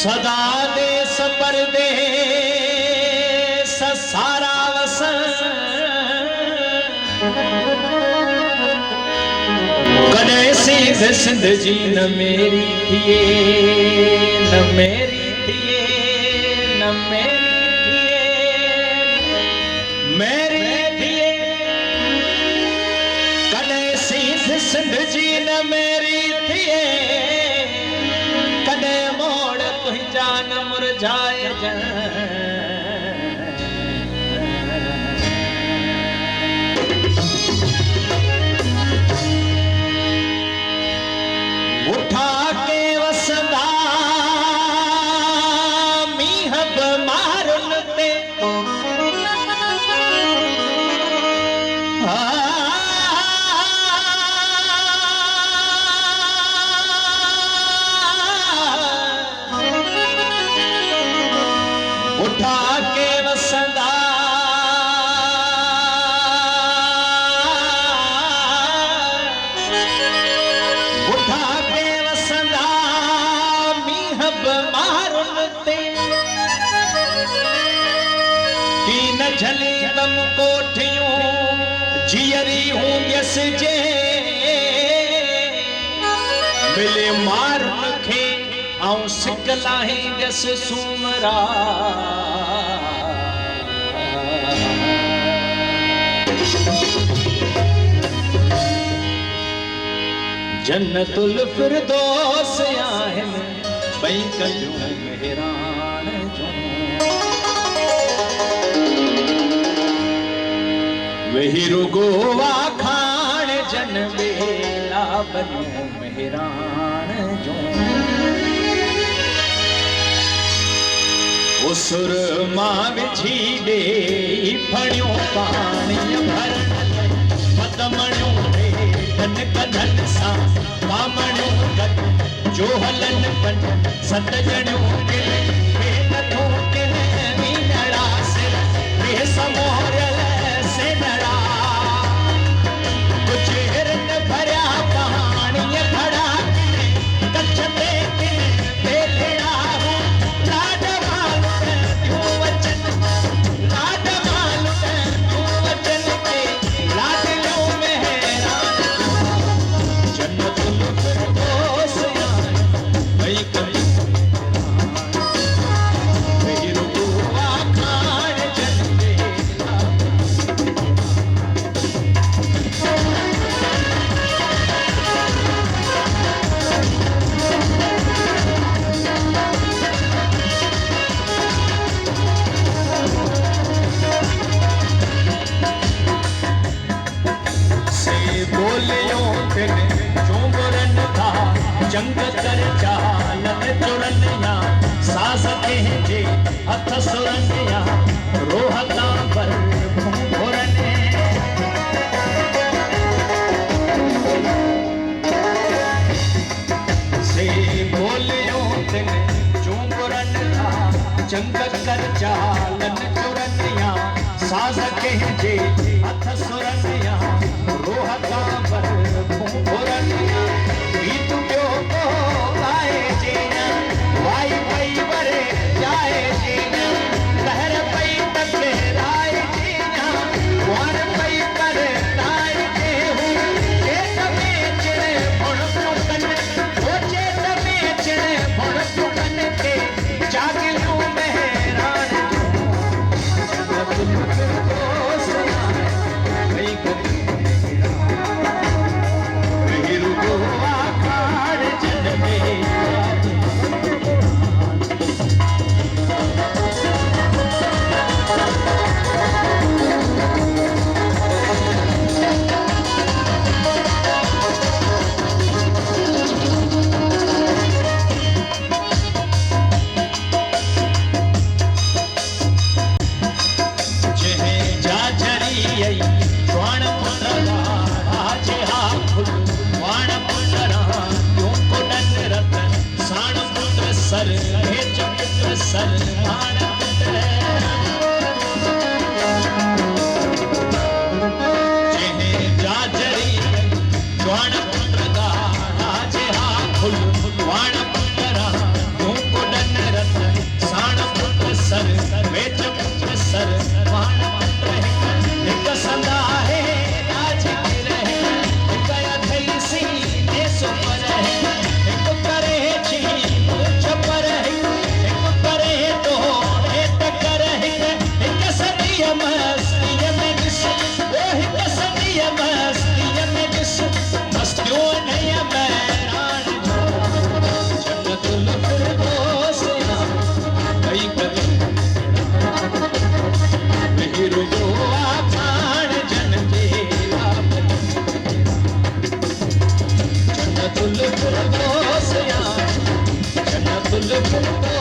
सदा देश परदेश सारा वसन कदे सिंध सिंध जी न मेरी थिए न मेरी थिए न मेरी थिए मेरी थिए कदे सिंध सिंध जी न मेरी थिए कदे मोड़ तुझा न मुरझाए उठा के वसदा मीह मारुन ते उठा के वसदा उठा के वसदा मीह मारुन ते की न झली दम कोठियूं जियरी हूं यस जे मिले मारुन खे आऊं सिकलाही यस सूमरा जन्नतुल फिरदौस आहिनि ॿई कयूं मेहरान जूं वेही रुगो वाखाण जन बेला बनियूं मेहरान जूं उसुर मां विझी ॾे फणियूं पाणीअ भरण पदमणियूं धन कधन सां बामणियूं गॾु जो हलन पन सत ॼणियूं किल के नथो किल मीनड़ा सिर के समोरल सेनड़ा कुझ हिरन भरिया पाणीअ खड़ा कच्छ ते किल बेलड़ा लाड मालूं तूं वचन लाड मालूं तूं वचन के लाडलियो मेहरान जन्नतुल फिरदौस ॿई कयूं वेही रुगो वाखाण जन बेला से बोलियों तिन चुंबरन था जंग कर चालन चुरनिया सास जे हथ सुरनिया रोहता पर भूरने से बोलियों तिन चुंबरन था जंग कर चालन चुरनिया सास जे हथ सुरनिया रोहता पर भूरनिया गीत पियो को गाए जीना वाई पई वरे जाए जीना लहर पई टकराए जीना वार पई पर ताए के हूं चेत में चिड़े फण फुकन वो चेत में चिड़े फण फुकन के जागिलूं मेहरान जन्नतुल फिरदौस ॿई कयूं वेही रुगो वाखाण जन बेला जंहिं जाजरी आई स्वाण पुटरा राजे हा फुल वाण पुटरा यूं कोडन रतन साण पुत्र सर हे चपुत्र सर वाण पुत्र जंहिं जाजरी स्वाण पुटरा राजे हा फुल वाण पुटरा यूं कोडन दिल